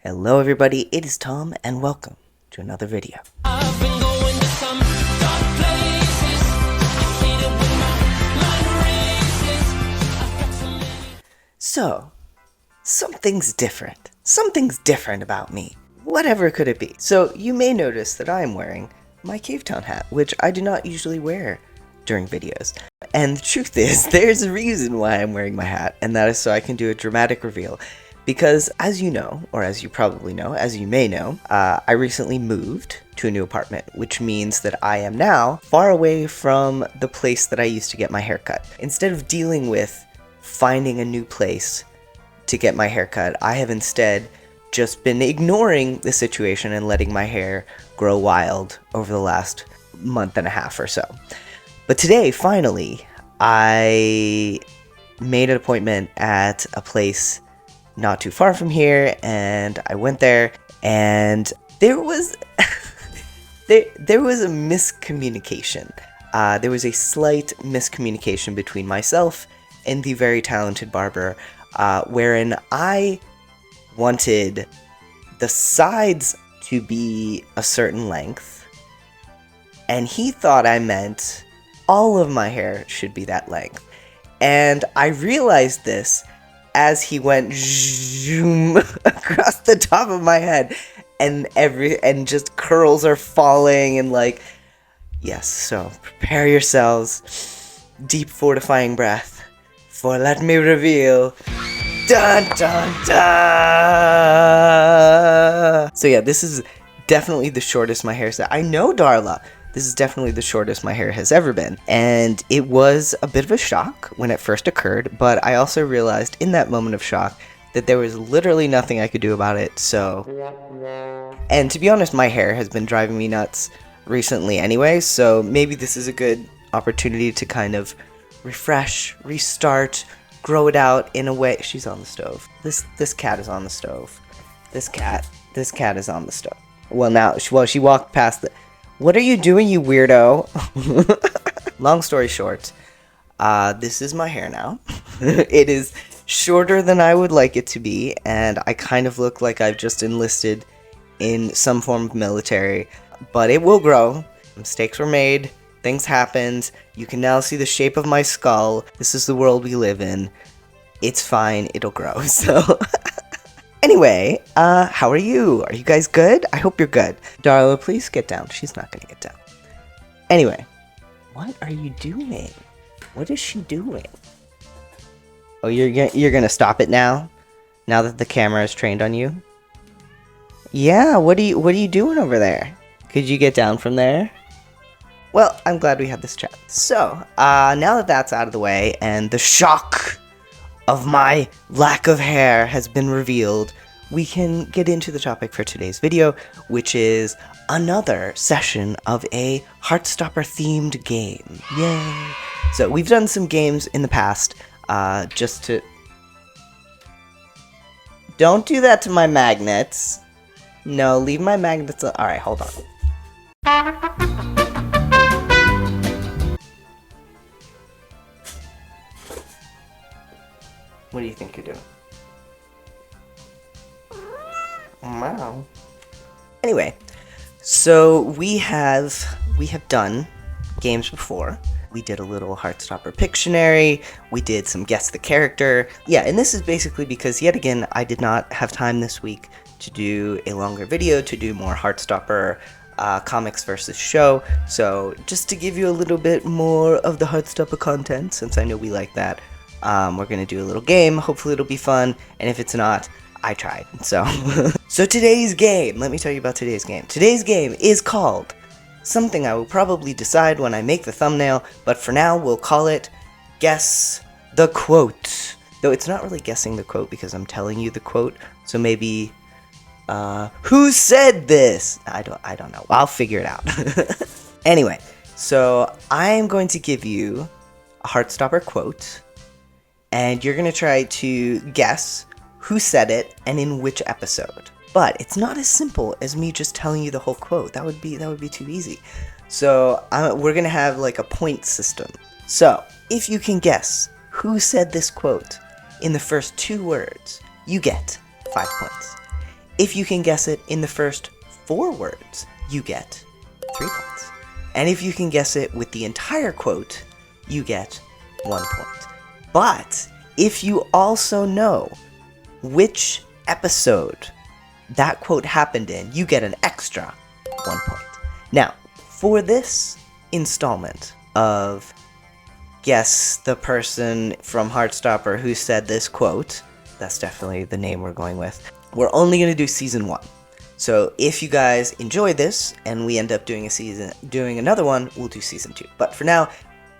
Hello everybody, it is Tom and welcome to another video. I've been going to some dark places. I hate it when my mind races. I've got so many. So, something's different. Something's different about me. Whatever could it be? So, you may notice that I am wearing my Cave Town hat, which I do not usually wear during videos. And the truth is, there's a reason why I'm wearing my hat, and that is so I can do a dramatic reveal. Because as you know, or as you probably know, as you may know, I recently moved to a new apartment, which means that I am now far away from the place that I used to get my hair cut. Instead of dealing with finding a new place to get my hair cut, I have instead just been ignoring the situation and letting my hair grow wild over the last month and a half or so. But today, finally, I made an appointment at a place not too far from here, and I went there, and there was there was a miscommunication. There was a slight miscommunication between myself and the very talented barber, wherein I wanted the sides to be a certain length, and he thought I meant all of my hair should be that length. And I realized this as he went zoom across the top of my head, and just curls are falling, and like, yes, so prepare yourselves, deep fortifying breath, for let me reveal, dun dun dun! So yeah, this is definitely the shortest my hair's at. I know, Darla. This is definitely the shortest my hair has ever been, and it was a bit of a shock when it first occurred, but I also realized in that moment of shock that there was literally nothing I could do about it, so... And to be honest, my hair has been driving me nuts recently anyway, so maybe this is a good opportunity to kind of refresh, restart, grow it out in a way... She's on the stove. This cat is on the stove. This cat is on the stove. Well, she walked past the... What are you doing, you weirdo? Long story short, this is my hair now. It is shorter than I would like it to be, and I kind of look like I've just enlisted in some form of military, but it will grow. Mistakes were made, things happened, you can now see the shape of my skull. This is the world we live in. It's fine, it'll grow, so... Anyway, how are you? Are you guys good? I hope you're good. Darla, please get down. She's not gonna get down. Anyway, what are you doing? What is she doing? Oh, you're gonna stop it now? Now that the camera is trained on you? Yeah, what are you doing over there? Could you get down from there? Well, I'm glad we had this chat. So, now that that's out of the way and the shock of my lack of hair has been revealed, we can get into the topic for today's video, which is another session of a Heartstopper themed game. Yay! So we've done some games in the past, just to... Don't do that to my magnets. No, leave my magnets... Alright, hold on. What do you think you're doing? Wow. Anyway, so we have done games before. We did a little Heartstopper Pictionary. We did some Guess the Character. Yeah, and this is basically because, yet again, I did not have time this week to do a longer video, to do more Heartstopper comics versus show. So just to give you a little bit more of the Heartstopper content, since I know we like that, we're gonna do a little game. Hopefully it'll be fun, and if it's not, I tried. So, so today's game, let me tell you about today's game. Today's game is called something I will probably decide when I make the thumbnail, but for now we'll call it Guess the Quote. Though it's not really guessing the quote because I'm telling you the quote, so maybe, who said this? I don't know. I'll figure it out. Anyway, so I'm going to give you a Heartstopper quote, and you're going to try to guess who said it and in which episode. But it's not as simple as me just telling you the whole quote. That would be too easy. So we're going to have like a point system. So if you can guess who said this quote in the first 2 words, you get 5 points. If you can guess it in the first 4 words, you get 3 points. And if you can guess it with the entire quote, you get 1 point. But if you also know which episode that quote happened in, you get an extra 1 point. Now, for this installment of Guess the Person from Heartstopper who said this quote, that's definitely the name we're going with, we're only going to do season 1. So if you guys enjoy this and we end up doing another one, we'll do season 2. But for now,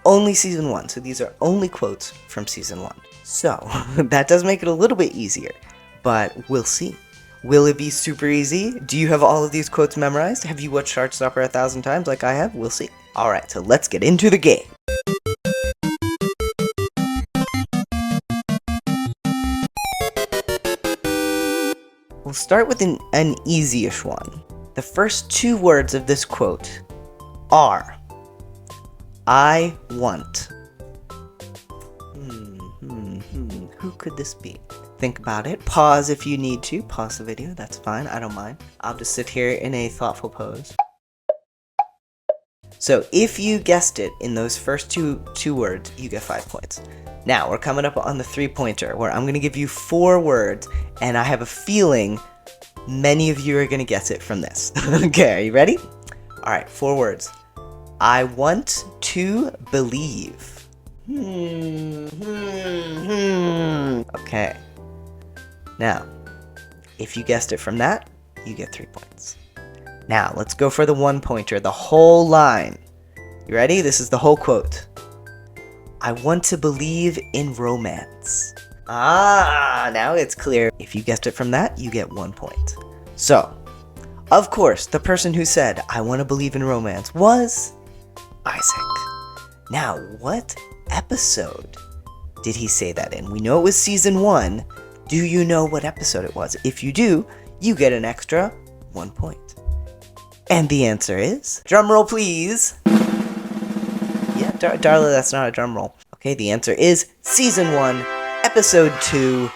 only season 1. So these are only quotes from season 1. So that does make it a little bit easier, but we'll see. Will it be super easy? Do you have all of these quotes memorized? Have you watched Heartstopper 1,000 times like I have? We'll see. Alright, so let's get into the game. We'll start with an easy-ish one. The first 2 words of this quote are, I want. Who could this be? Think about it. Pause if you need to. Pause the video. That's fine. I don't mind. I'll just sit here in a thoughtful pose. So if you guessed it in those first two words, you get 5 points. Now we're coming up on the 3-pointer where I'm going to give you 4 words, and I have a feeling many of you are going to guess it from this. Okay, are you ready? All right, 4 words. I want to believe. Okay. Now, if you guessed it from that, you get 3 points. Now, let's go for the 1-pointer, the whole line. You ready? This is the whole quote. I want to believe in romance. Now it's clear. If you guessed it from that, you get 1 point. So, of course, the person who said, I want to believe in romance was Isaac. Now, what episode did he say that in? We know it was season 1. Do you know what episode it was? If you do, you get an extra 1 point. And the answer is, drum roll please. Yeah, Darla, that's not a drum roll. Okay, the answer is season 1, episode 2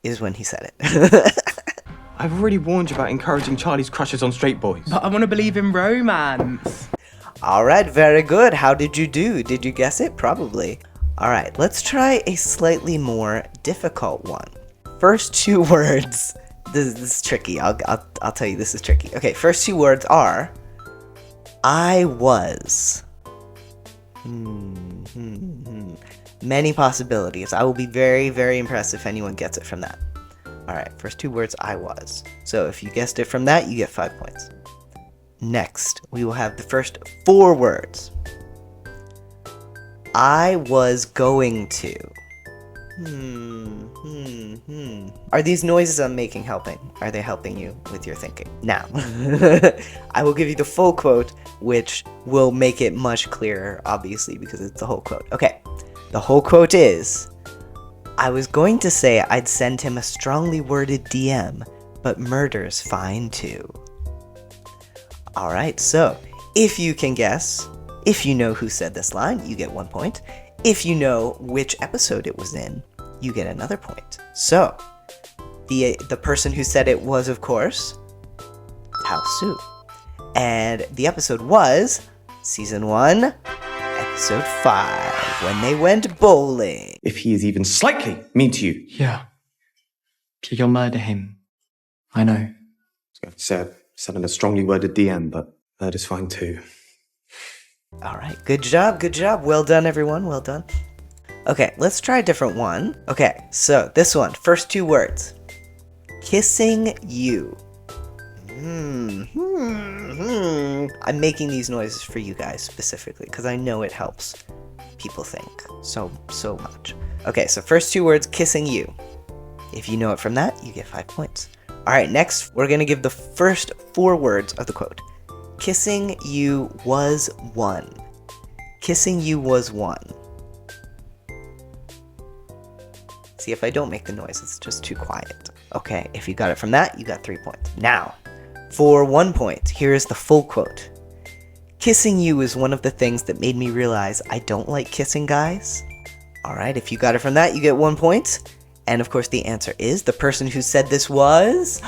is when he said it. I've already warned you about encouraging Charlie's crushes on straight boys. But I want to believe in romance. Alright, very good. How did you do? Did you guess it? Probably. Alright, let's try a slightly more difficult one. First 2 words. This is tricky. I'll tell you this is tricky. Okay, first 2 words are I was. Many possibilities. I will be very, very impressed if anyone gets it from that. Alright, first 2 words, I was. So if you guessed it from that, you get 5 points. Next, we will have the first 4 words. I was going to. Are these noises I'm making helping? Are they helping you with your thinking? Now, I will give you the full quote, which will make it much clearer, obviously, because it's the whole quote. Okay, the whole quote is, I was going to say I'd send him a strongly worded DM, but murder's fine too. Alright, so, if you can guess, if you know who said this line, you get 1 point. If you know which episode it was in, you get another point. So, the person who said it was, of course, Tao Su. And the episode was Season 1, Episode 5, when they went bowling. If he is even slightly mean to you. Yeah. You'll murder him. I know. I was going to say, sending a strongly worded DM, but that is fine too. Alright, good job, good job. Well done, everyone, well done. Okay, let's try a different one. Okay, so this one, first 2 words. Kissing you. I'm making these noises for you guys specifically, because I know it helps people think so much. Okay, so first 2 words, kissing you. If you know it from that, you get 5 points. Alright, next, we're going to give the first 4 words of the quote. Kissing you was one. Kissing you was one. See, if I don't make the noise, it's just too quiet. Okay, if you got it from that, you got 3 points. Now, for 1 point, here is the full quote. Kissing you is one of the things that made me realize I don't like kissing guys. Alright, if you got it from that, you get 1 point. And of course, the answer is the person who said this was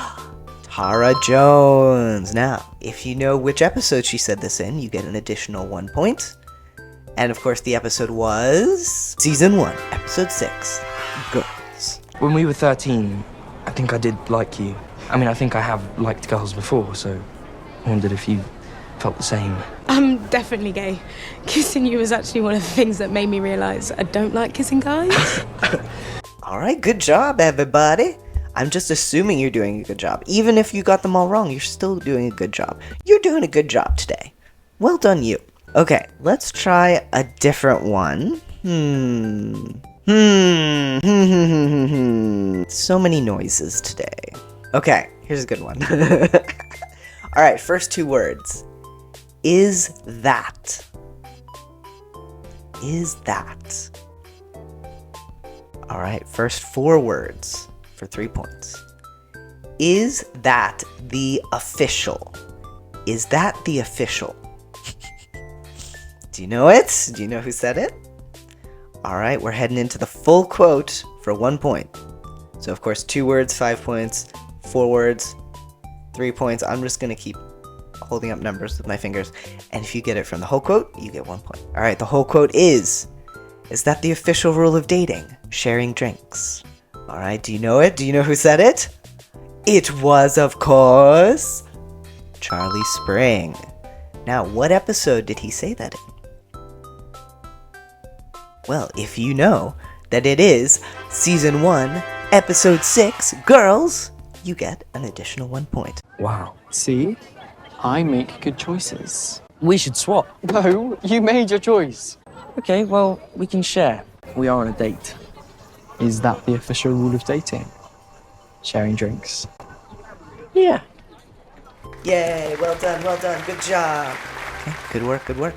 Tara Jones. Now, if you know which episode she said this in, you get an additional 1 point. And of course, the episode was Season 1, Episode 6, Girls. When we were 13, I think I did like you. I mean, I think I have liked girls before, so I wondered if you felt the same. I'm definitely gay. Kissing you was actually one of the things that made me realise I don't like kissing guys. All right, good job, everybody. I'm just assuming you're doing a good job. Even if you got them all wrong, you're still doing a good job. You're doing a good job today. Well done, you. Okay, let's try a different one. So many noises today. Okay, here's a good one. All right, first 2 words. Is that? Is that? All right, first 4 words for 3 points. Is that the official? Is that the official? Do you know it? Do you know who said it? All right, we're heading into the full quote for 1 point. So, of course, 2 words, 5 points, 4 words, 3 points. I'm just going to keep holding up numbers with my fingers. And if you get it from the whole quote, you get 1 point. All right, the whole quote is that the official rule of dating? Sharing drinks. All right, do you know it? Do you know who said it? It was, of course, Charlie Spring. Now, what episode did he say that in? Well, if you know that it is Season 1, Episode 6, Girls, you get an additional 1 point. Wow. See? I make good choices. We should swap. No, you made your choice. Okay, well, we can share. We are on a date. Is that the official rule of dating? Sharing drinks. Yeah. Yay, well done, good job. Okay, good work, good work.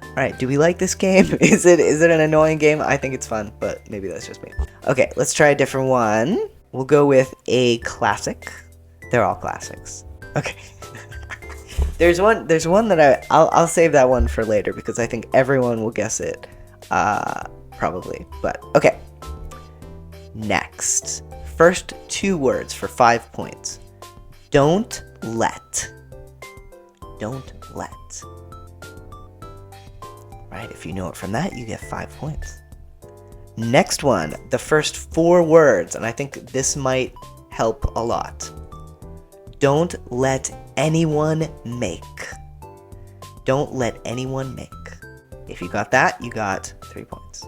All right, do we like this game? Is it an annoying game? I think it's fun, but maybe that's just me. Okay, let's try a different one. We'll go with a classic. They're all classics. Okay. There's one that I'll save that one for later because I think everyone will guess it. Probably, but okay. Next. First 2 words for 5 points. Don't let. Don't let. Right, if you know it from that, you get 5 points. Next one, the first 4 words, and I think this might help a lot. Don't let anyone make. Don't let anyone make. If you got that, you got 3 points.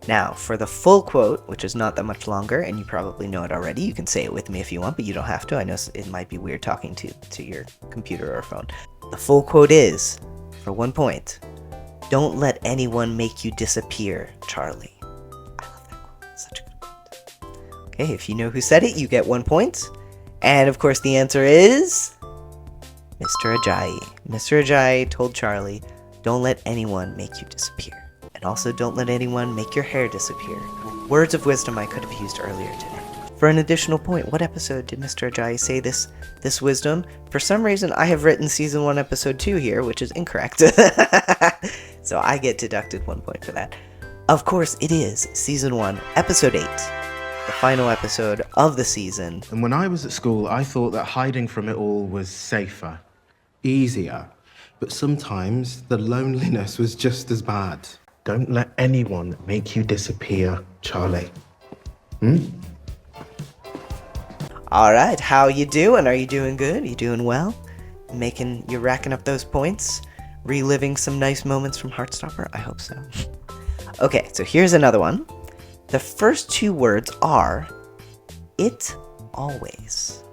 Now, for the full quote, which is not that much longer, and you probably know it already, you can say it with me if you want, but you don't have to. I know it might be weird talking to your computer or phone. The full quote is, for 1 point, don't let anyone make you disappear, Charlie. I love that quote. Such a good quote. Okay, if you know who said it, you get 1 point. And of course, the answer is Mr. Ajayi. Mr. Ajayi told Charlie, don't let anyone make you disappear. And also, don't let anyone make your hair disappear. Words of wisdom I could have used earlier today. For an additional point, what episode did Mr. Ajayi say this wisdom? For some reason, I have written Season 1, Episode 2 here, which is incorrect. So I get deducted 1 point for that. Of course, it is Season 1, Episode 8. The final episode of the season. And when I was at school, I thought that hiding from it all was safer, easier. But sometimes the loneliness was just as bad. Don't let anyone make you disappear, Charlie. All right, how you doing? Are you doing good? Are you doing well? You're racking up those points? Reliving some nice moments from Heartstopper? I hope so. Okay, so here's another one. The first 2 words are it always.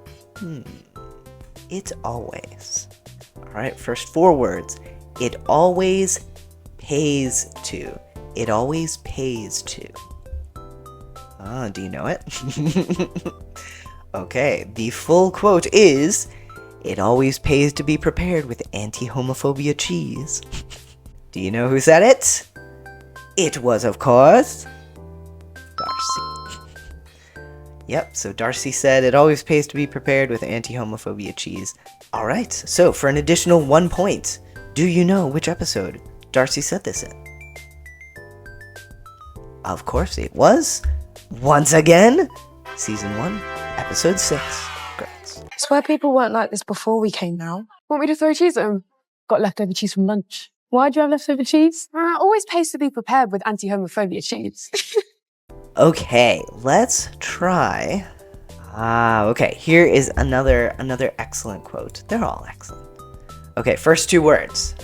It always. All right, first 4 words. It always pays to. It always pays to. Do you know it? Okay, the full quote is, it always pays to be prepared with anti-homophobia cheese. Do you know who said it? It was, of course, Darcy. Yep, so Darcy said it always pays to be prepared with anti-homophobia cheese. Alright, so for an additional 1 point, do you know which episode Darcy said this in? Of course, it was, once again, Season 1, Episode 6. Congrats. I swear people weren't like this before we came now. Want me to throw cheese at them? Got leftover cheese from lunch. Why'd you have leftover cheese? Always pays to be prepared with anti-homophobia cheese. Okay, let's try. Okay, here is another excellent quote. They're all excellent. Okay, first 2 words.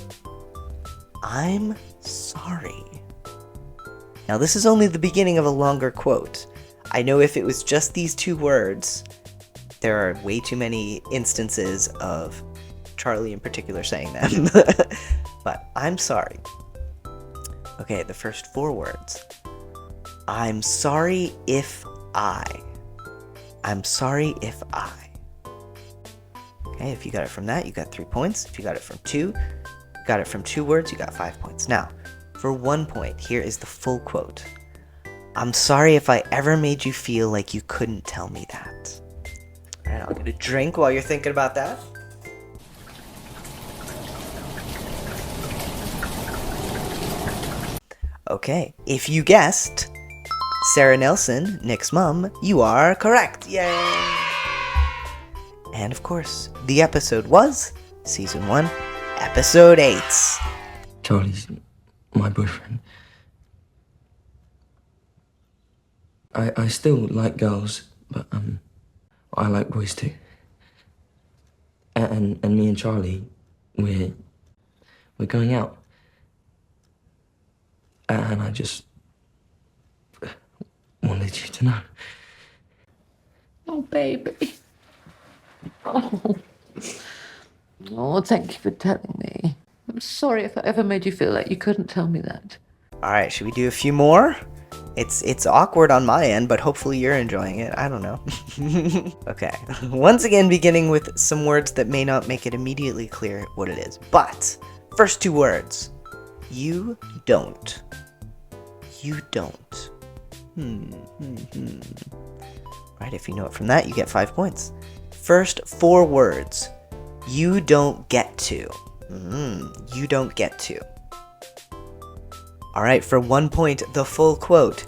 I'm sorry. Now, this is only the beginning of a longer quote. I know if it was just these 2 words, there are way too many instances of Charlie in particular saying them. But I'm sorry. Okay, the first 4 words. I'm sorry if I. I'm sorry if I. Okay, if you got it from that, you got 3 points. If you got it from 2, got it from 2 words, you got 5 points. Now, for 1 point, here is the full quote. I'm sorry if I ever made you feel like you couldn't tell me that. All right, I'll get a drink while you're thinking about that. Okay, if you guessed Sarah Nelson, Nick's mom, you are correct. Yay! And of course, the episode was Season 1, Episode 8. Charlie's my boyfriend. I still like girls, but I like boys too. And me and Charlie, we're going out. And I just wanted you to know. Oh, baby. Oh. Oh, thank you for telling me. I'm sorry if I ever made you feel like you couldn't tell me that. All right, should we do a few more? It's awkward on my end, but hopefully you're enjoying it. I don't know. Okay. Once again, beginning with some words that may not make it immediately clear what it is. But, first 2 words. You don't. You don't. Right, if you know it from that, you get 5 points. First 4 words. You don't get to. You don't get to. Alright, for 1 point, the full quote.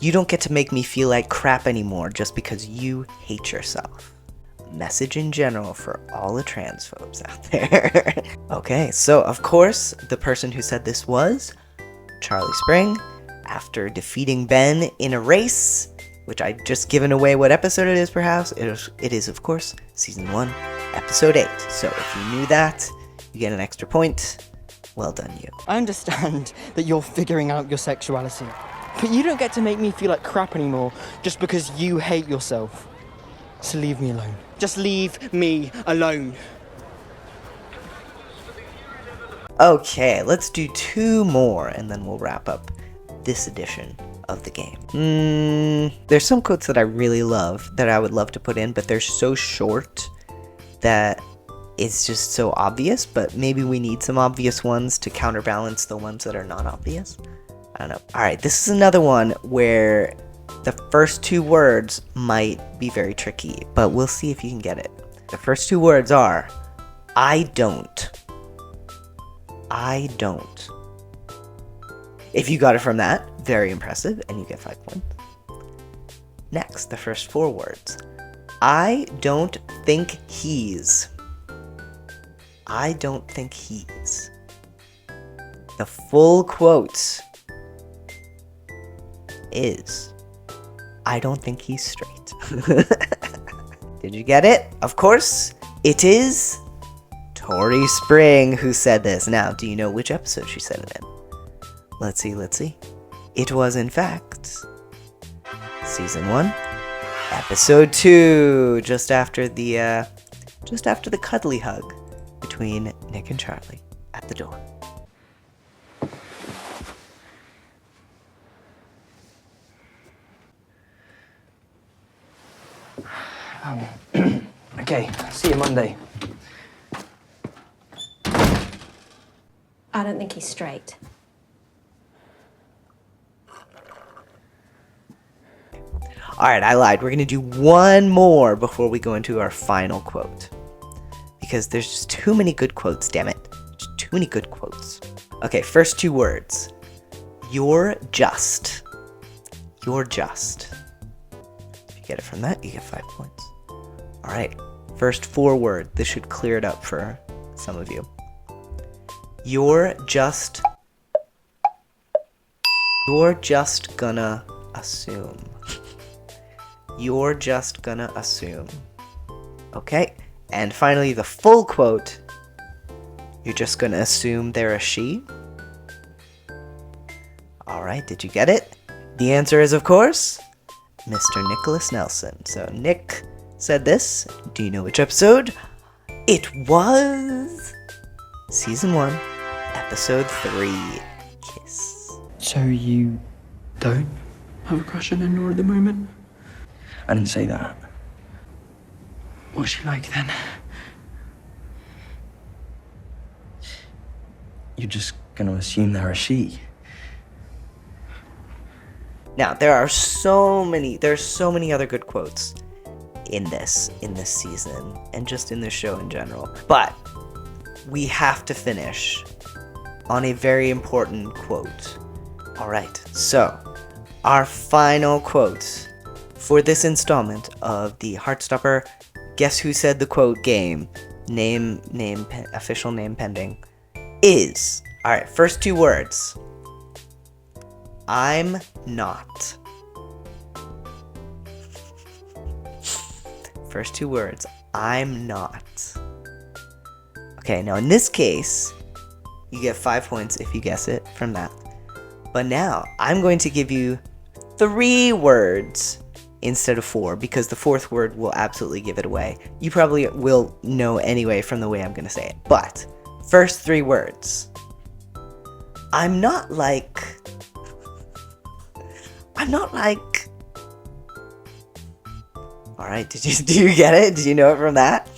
You don't get to make me feel like crap anymore just because you hate yourself. Message in general for all the transphobes out there. Okay, so of course, the person who said this was Charlie Spring, after defeating Ben in a race, which I just given away what episode it is perhaps. It is of course, Season 1, Episode 8. So if you knew that, you get an extra point. Well done, you. I understand that you're figuring out your sexuality, but you don't get to make me feel like crap anymore just because you hate yourself. So leave me alone. Just leave me alone. Okay, let's do 2 more and then we'll wrap up this edition of the game. There's some quotes that I really love that I would love to put in, but they're so short that it's just so obvious, but maybe we need some obvious ones to counterbalance the ones that are not obvious. I don't know. Alright, this is another one where the first 2 words might be very tricky, but we'll see if you can get it. The first 2 words are, I don't. I don't. If you got it from that, very impressive, and you get 5 points. Next, the first 4 words. I don't think he's. I don't think he's. The full quote is, I don't think he's straight. Did you get it? Of course, it is Tori Spring who said this. Now, do you know which episode she said it in? Let's see. It was, in fact, Season 1, Episode 2, just after the cuddly hug between Nick and Charlie at the door. Okay, see you Monday. I don't think he's straight. Alright, I lied. We're going to do 1 more before we go into our final quote. Because there's just too many good quotes, damn it. Just too many good quotes. Okay, first 2 words. You're just. You're just. If you get it from that, you get 5 points. Alright, first 4 word. This should clear it up for some of you. You're just gonna assume. You're just gonna assume. Okay, and finally the full quote. You're just gonna assume they're a she. Alright, did you get it? The answer is, of course, Mr. Nicholas Nelson. So Nick said this. Do you know which episode? It was Season 1, Episode 3, Kiss. So you don't have a crush on Nora at the moment? I didn't say that. What's she like then? You're just gonna assume they're a she. Now, there's so many other good quotes in this season and just in this show in general. But we have to finish on a very important quote. All right, so our final quote for this installment of the Heartstopper Guess Who Said the Quote game, official name pending, is, all right, first 2 words. I'm not. First 2 words. I'm not. Okay, now in this case, you get 5 points if you guess it from that. But now, I'm going to give you 3 words instead of 4, because the 4th word will absolutely give it away. You probably will know anyway from the way I'm going to say it. But, first 3 words. I'm not like... Alright, do you get it? Did you know it from that?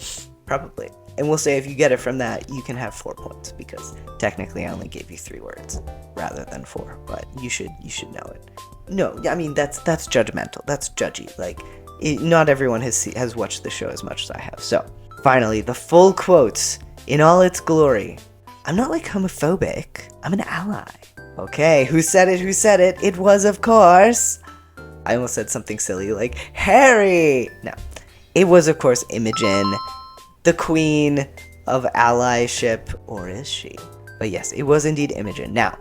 Probably. And we'll say if you get it from that, you can have 4 points, because technically I only gave you 3 words rather than 4, but you should know it. No, I mean, that's judgmental. That's judgy. Like, not everyone has watched the show as much as I have. So, finally, the full quote in all its glory. I'm not like homophobic. I'm an ally. Okay, who said it? It was, of course... I almost said something silly like, Harry! No, it was, of course, Imogen, the queen of allyship, or is she? But yes, it was indeed Imogen. Now,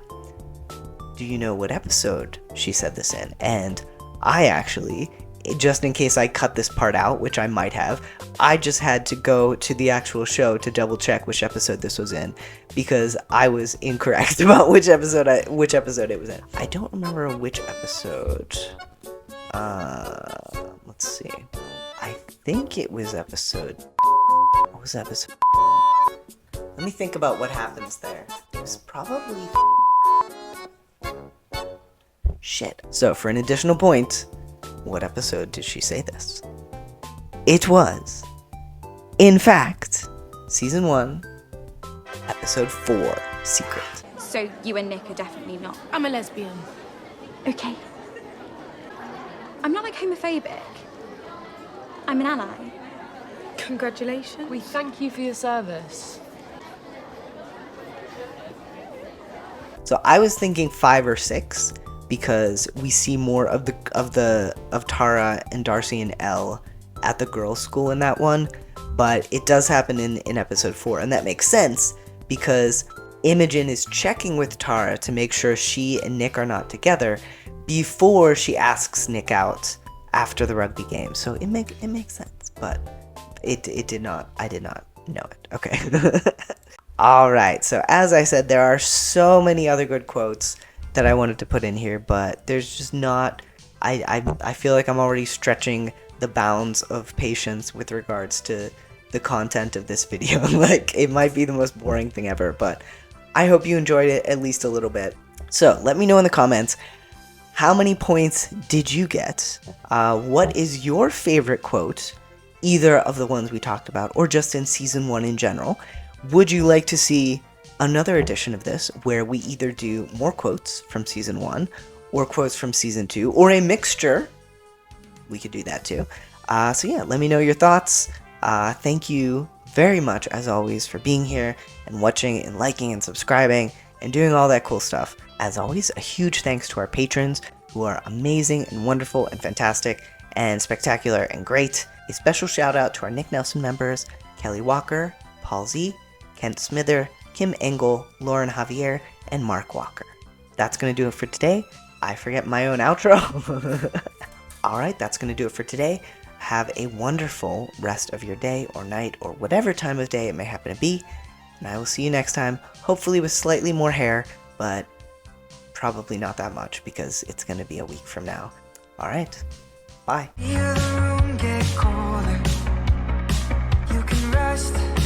do you know what episode she said this in? And I actually, just in case I cut this part out, which I might have, I just had to go to the actual show to double check which episode this was in, because I was incorrect about which episode it was in. I don't remember which episode. Let's see. I think it was episode... What was episode... Let me think about what happens there. It was probably... Shit. So, for an additional point, what episode did she say this? It was, in fact, Season 1, Episode 4, Secret. So you and Nick are definitely not. I'm a lesbian. Okay. I'm not like homophobic. I'm an ally. Congratulations. We thank you for your service. So I was thinking 5 or 6, because we see more of Tara and Darcy and Elle at the girls' school in that one, but it does happen in episode 4, and that makes sense because Imogen is checking with Tara to make sure she and Nick are not together before she asks Nick out after the rugby game. So it makes sense, but I did not know it. Okay. All right. So as I said, there are so many other good quotes that I wanted to put in here, but there's just not. I feel like I'm already stretching the bounds of patience with regards to the content of this video. Like, it might be the most boring thing ever, but I hope you enjoyed it at least a little bit. So let me know in the comments, how many points did you get? What is your favorite quote, either of the ones we talked about or just in season 1 in general? Would you like to see another edition of this where we either do more quotes from season 1 or quotes from season 2 or a mixture? We could do that too. So yeah, let me know your thoughts. Thank you very much, as always, for being here and watching and liking and subscribing and doing all that cool stuff. As always, a huge thanks to our patrons who are amazing and wonderful and fantastic and spectacular and great. A special shout out to our Nick Nelson members, Kelly Walker, Paul Z, Kent Smither, Kim Engel, Lauren Javier, and Mark Walker. That's going to do it for today. I forget my own outro. Alright, that's going to do it for today. Have a wonderful rest of your day or night or whatever time of day it may happen to be. And I will see you next time, hopefully with slightly more hair, but probably not that much because it's going to be a week from now. Alright, bye. Hear the room get colder. You can rest.